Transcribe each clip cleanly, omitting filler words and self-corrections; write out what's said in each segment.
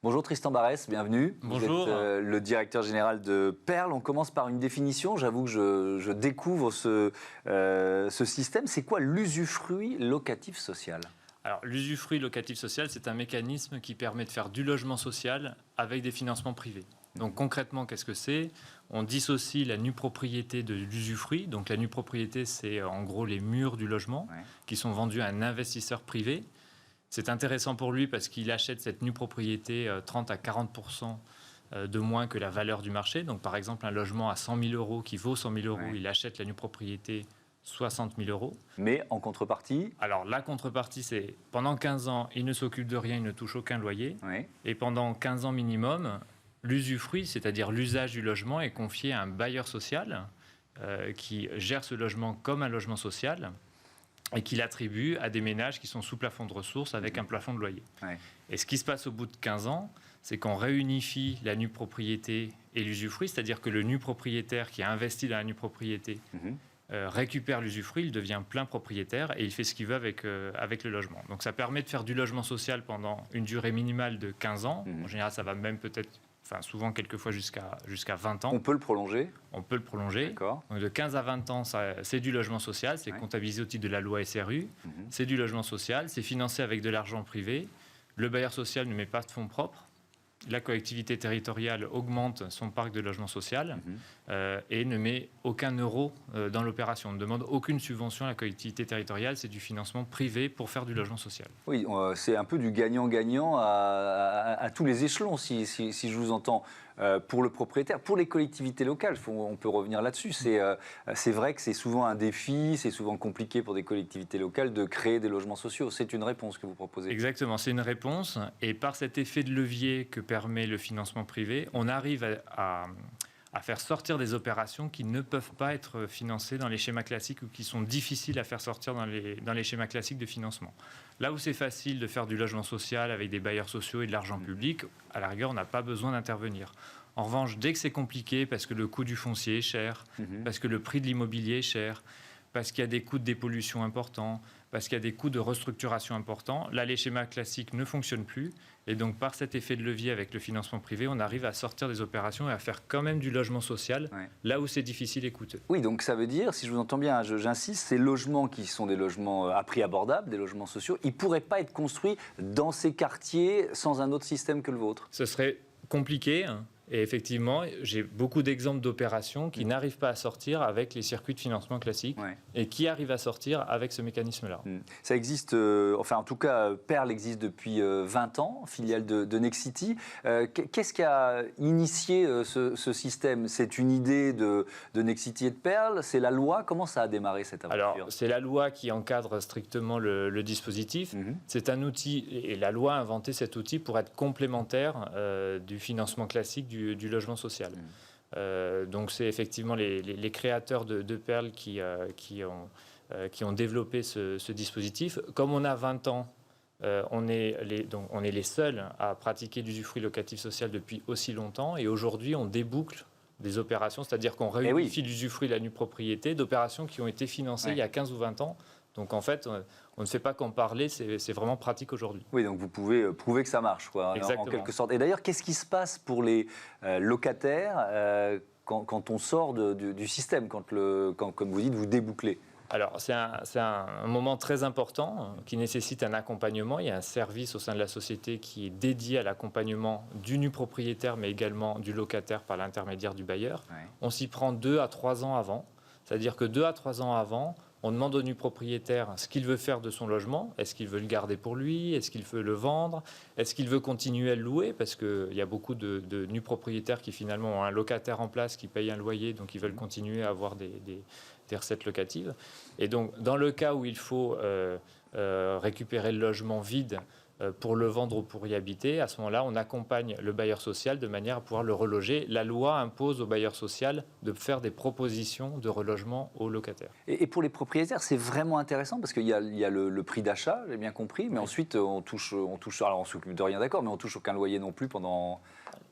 Bonjour Tristan Barès, bienvenue. Bonjour. Vous êtes le directeur général de Perle. On commence par une définition. J'avoue que je découvre ce système. C'est quoi l'usufruit locatif social ? Alors, l'usufruit locatif social, c'est un mécanisme qui permet de faire du logement social avec des financements privés. Donc concrètement, qu'est-ce que c'est ? On dissocie la nue propriété de l'usufruit. Donc la nue propriété, c'est en gros les murs du logement qui sont vendus à un investisseur privé. C'est intéressant pour lui parce qu'il achète cette nue propriété 30 à 40% de moins que la valeur du marché. Donc par exemple, un logement à 100 000 euros qui vaut 100 000 euros, il achète la nue propriété 60 000 euros. Mais en contrepartie ? Alors la contrepartie, c'est pendant 15 ans, il ne s'occupe de rien, il ne touche aucun loyer. Et pendant 15 ans minimum, l'usufruit, c'est-à-dire l'usage du logement, est confié à un bailleur social qui gère ce logement comme un logement social et qui l'attribue à des ménages qui sont sous plafond de ressources avec un plafond de loyer. Et ce qui se passe au bout de 15 ans, c'est qu'on réunifie la nue propriété et l'usufruit, c'est-à-dire que le nu propriétaire qui a investi dans la nue propriété récupère l'usufruit, il devient plein propriétaire et il fait ce qu'il veut avec le logement. Donc ça permet de faire du logement social pendant une durée minimale de 15 ans. En général, ça va même souvent quelquefois jusqu'à 20 ans. On peut le prolonger ? On peut le prolonger. D'accord. Donc de 15 à 20 ans, c'est du logement social, c'est comptabilisé au titre de la loi SRU. C'est du logement social, c'est financé avec de l'argent privé. Le bailleur social ne met pas de fonds propres. La collectivité territoriale augmente son parc de logement social et ne met aucun euro dans l'opération. On ne demande aucune subvention à la collectivité territoriale, c'est du financement privé pour faire du logement social. Oui, c'est un peu du gagnant-gagnant à tous les échelons, si je vous entends. Pour le propriétaire, pour les collectivités locales, on peut revenir là-dessus. C'est vrai que c'est souvent un défi, c'est souvent compliqué pour des collectivités locales de créer des logements sociaux. C'est une réponse que vous proposez. Exactement, c'est une réponse. Et par cet effet de levier que permet le financement privé, on arrive à faire sortir des opérations qui ne peuvent pas être financées dans les schémas classiques ou qui sont difficiles à faire sortir dans les schémas classiques de financement. Là où c'est facile de faire du logement social avec des bailleurs sociaux et de l'argent public, à la rigueur, on n'a pas besoin d'intervenir. En revanche, dès que c'est compliqué, parce que le coût du foncier est cher, parce que le prix de l'immobilier est cher, parce qu'il y a des coûts de dépollution importants, parce qu'il y a des coûts de restructuration importants. Là, les schémas classiques ne fonctionnent plus. Et donc, par cet effet de levier avec le financement privé, on arrive à sortir des opérations et à faire quand même du logement social, là où c'est difficile et coûteux. Oui, donc ça veut dire, si je vous entends bien, j'insiste, ces logements qui sont des logements à prix abordable, des logements sociaux, ils ne pourraient pas être construits dans ces quartiers sans un autre système que le vôtre. Ce serait compliqué. Et effectivement, j'ai beaucoup d'exemples d'opérations qui n'arrivent pas à sortir avec les circuits de financement classiques et qui arrivent à sortir avec ce mécanisme-là. Ça existe, en tout cas, Perle existe depuis 20 ans, filiale de Nexity. Qu'est-ce qui a initié ce système ? C'est une idée de Nexity et de Perle ? C'est la loi ? Comment ça a démarré cette aventure ? Alors, c'est la loi qui encadre strictement le dispositif. C'est un outil, et la loi a inventé cet outil pour être complémentaire du financement classique du logement social. Donc c'est effectivement les créateurs de Perle qui ont développé ce dispositif. Comme on a 20 ans, on est les seuls à pratiquer l'usufruit locatif social depuis aussi longtemps, et aujourd'hui on déboucle des opérations, c'est-à-dire qu'on réunifie l'usufruit et la nue propriété d'opérations qui ont été financées il y a 15 ou 20 ans. Donc en fait, on ne fait pas qu'en parler, c'est vraiment pratique aujourd'hui. Oui, donc vous pouvez prouver que ça marche, quoi, en quelque sorte. Et d'ailleurs, qu'est-ce qui se passe pour les locataires quand on sort du système, quand, comme vous dites, vous débouclez ? Alors, c'est un moment très important qui nécessite un accompagnement. Il y a un service au sein de la société qui est dédié à l'accompagnement du nu propriétaire, mais également du locataire par l'intermédiaire du bailleur. On s'y prend 2 à 3 ans avant. C'est-à-dire que 2 à 3 ans avant, on demande au nu propriétaire ce qu'il veut faire de son logement. Est-ce qu'il veut le garder pour lui ? Est-ce qu'il veut le vendre ? Est-ce qu'il veut continuer à le louer ? Parce qu'il y a beaucoup de nus propriétaires qui finalement ont un locataire en place qui paye un loyer, donc ils veulent continuer à avoir des recettes locatives. Et donc, dans le cas où il faut récupérer le logement vide pour le vendre ou pour y habiter, à ce moment-là, on accompagne le bailleur social de manière à pouvoir le reloger. La loi impose au bailleur social de faire des propositions de relogement aux locataires. Et pour les propriétaires, c'est vraiment intéressant parce qu'il y a le prix d'achat, j'ai bien compris, mais ensuite on touche, alors on s'occupe de rien, d'accord, mais on touche aucun loyer non plus pendant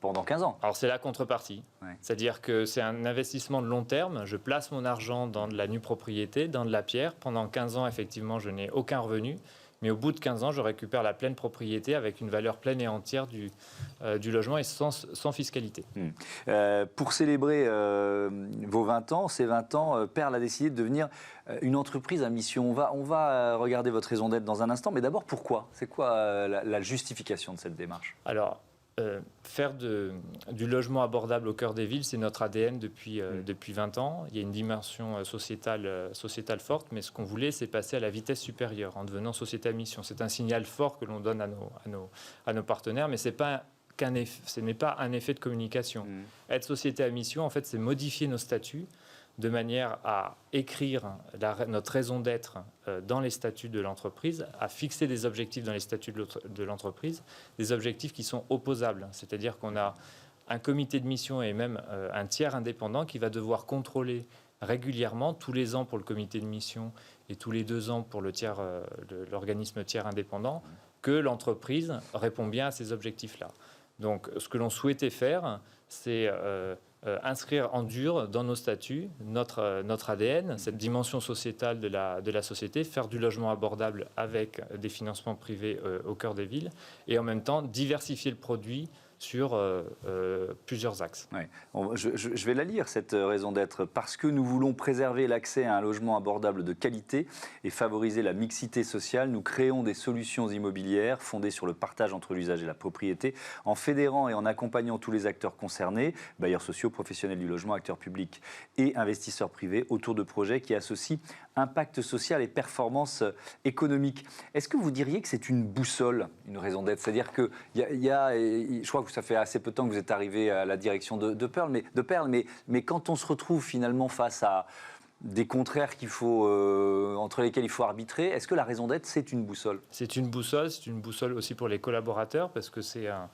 15 ans. Alors c'est la contrepartie, c'est-à-dire que c'est un investissement de long terme. Je place mon argent dans de la nue propriété, dans de la pierre. Pendant 15 ans, effectivement, je n'ai aucun revenu. Mais au bout de 15 ans, je récupère la pleine propriété avec une valeur pleine et entière du logement et sans fiscalité. Pour célébrer vos 20 ans, ces 20 ans, Perle a décidé de devenir une entreprise à mission. On va regarder votre raison d'être dans un instant, mais d'abord, pourquoi? C'est quoi la justification de cette démarche? Alors, faire du logement abordable au cœur des villes, c'est notre ADN depuis 20 ans. Il y a une dimension sociétale forte, mais ce qu'on voulait, c'est passer à la vitesse supérieure en devenant société à mission. C'est un signal fort que l'on donne à nos partenaires, mais ce n'est pas un effet de communication. Être société à mission, en fait, c'est modifier nos statuts de manière à écrire notre raison d'être dans les statuts de l'entreprise, à fixer des objectifs dans les statuts de l'entreprise, des objectifs qui sont opposables. C'est-à-dire qu'on a un comité de mission et même un tiers indépendant qui va devoir contrôler régulièrement, tous les ans pour le comité de mission et tous les 2 ans pour l'organisme tiers indépendant, que l'entreprise répond bien à ces objectifs-là. Donc, ce que l'on souhaitait faire, c'est inscrire en dur dans nos statuts notre ADN, cette dimension sociétale de la société, faire du logement abordable avec des financements privés au cœur des villes et en même temps diversifier le produit sur plusieurs axes. Ouais. Je vais la lire, cette raison d'être. Parce que nous voulons préserver l'accès à un logement abordable de qualité et favoriser la mixité sociale, nous créons des solutions immobilières fondées sur le partage entre l'usage et la propriété, en fédérant et en accompagnant tous les acteurs concernés, bailleurs sociaux, professionnels du logement, acteurs publics et investisseurs privés, autour de projets qui associent impact social et performance économique. Est-ce que vous diriez que c'est une boussole, une raison d'être? C'est-à-dire que je crois que ça fait assez peu de temps que vous êtes arrivé à la direction de Perle, mais quand on se retrouve finalement face à des contraires entre lesquels il faut arbitrer, est-ce que la raison d'être, c'est une boussole? C'est une boussole aussi pour les collaborateurs, parce que c'est un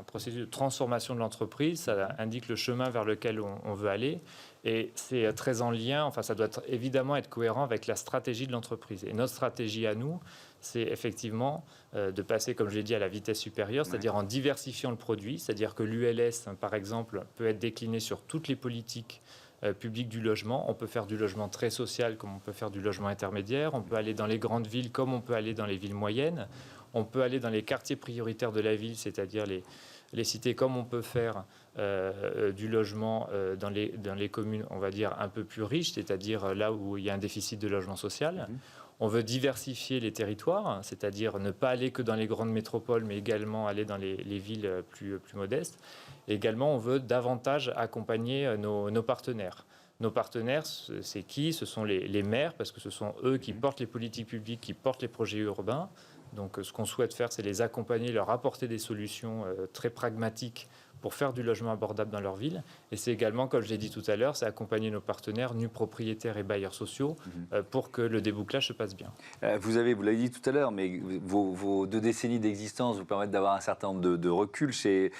processus de transformation de l'entreprise, ça indique le chemin vers lequel on veut aller, et c'est très en lien, enfin ça doit évidemment être cohérent avec la stratégie de l'entreprise. Et notre stratégie à nous, c'est effectivement de passer, comme je l'ai dit, à la vitesse supérieure, c'est-à-dire en diversifiant le produit, c'est-à-dire que l'ULS, par exemple, peut être décliné sur toutes les politiques publiques du logement. On peut faire du logement très social comme on peut faire du logement intermédiaire, on peut aller dans les grandes villes comme on peut aller dans les villes moyennes, on peut aller dans les quartiers prioritaires de la ville, c'est-à-dire les cités, comme on peut faire du logement dans les communes, on va dire, un peu plus riches, c'est-à-dire là où il y a un déficit de logement social. On veut diversifier les territoires, c'est-à-dire ne pas aller que dans les grandes métropoles, mais également aller dans les villes plus modestes. Et également, on veut davantage accompagner nos partenaires. Nos partenaires, c'est qui? Ce sont les maires, parce que ce sont eux qui portent les politiques publiques, qui portent les projets urbains. Donc, ce qu'on souhaite faire, c'est les accompagner, leur apporter des solutions très pragmatiques pour faire du logement abordable dans leur ville. Et c'est également, comme je l'ai dit tout à l'heure, c'est accompagner nos partenaires, nus propriétaires et bailleurs sociaux, pour que le débouclage se passe bien. Vous l'avez dit tout à l'heure, mais vos 2 décennies d'existence vous permettent d'avoir un certain nombre de recul. Chez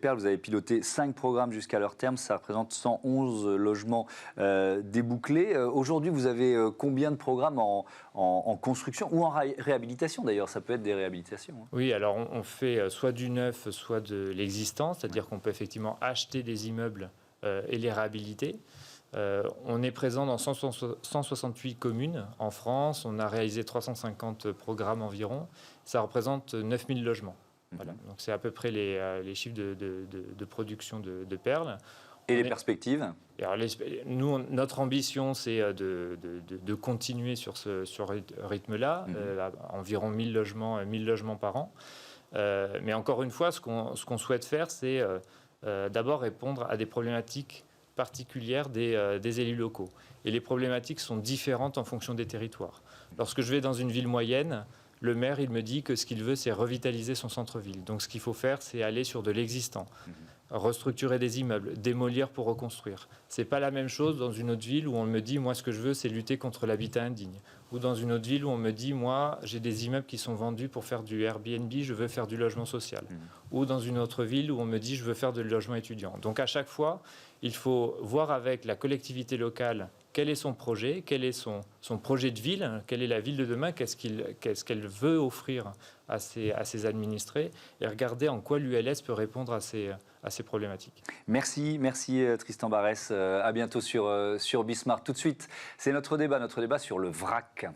Perle, vous avez piloté 5 programmes jusqu'à leur terme, ça représente 111 logements débouclés. Aujourd'hui, vous avez combien de programmes en construction ou en réhabilitation d'ailleurs? Ça peut être des réhabilitations. Oui, alors on fait soit du neuf, soit de l'existant, c'est-à-dire qu'on peut effectivement acheter des immeubles et les réhabiliter. On est présent dans 168 communes en France, on a réalisé 350 programmes environ, ça représente 9000 logements. Voilà. Donc c'est à peu près les chiffres de production de Perle. Et les perspectives? Alors, notre ambition, c'est de continuer sur ce rythme-là, environ 1000 logements par an. Mais encore une fois, ce qu'on souhaite faire, c'est d'abord répondre à des problématiques particulières des élus locaux. Et les problématiques sont différentes en fonction des territoires. Lorsque je vais dans une ville moyenne, le maire, il me dit que ce qu'il veut, c'est revitaliser son centre-ville. Donc ce qu'il faut faire, c'est aller sur de l'existant. Restructurer des immeubles, démolir pour reconstruire. C'est pas la même chose dans une autre ville où on me dit, moi, ce que je veux, c'est lutter contre l'habitat indigne. Ou dans une autre ville où on me dit, moi, j'ai des immeubles qui sont vendus pour faire du Airbnb, je veux faire du logement social. Ou dans une autre ville où on me dit, je veux faire du logement étudiant. Donc à chaque fois, il faut voir avec la collectivité locale quel est son projet, quel est son projet de ville, quelle est la ville de demain, qu'est-ce qu'elle veut offrir à ses administrés, et regarder en quoi l'ULS peut répondre à ces problématiques. Merci Tristan Barès. À bientôt sur Bismarck. Tout de suite, c'est notre débat sur le vrac.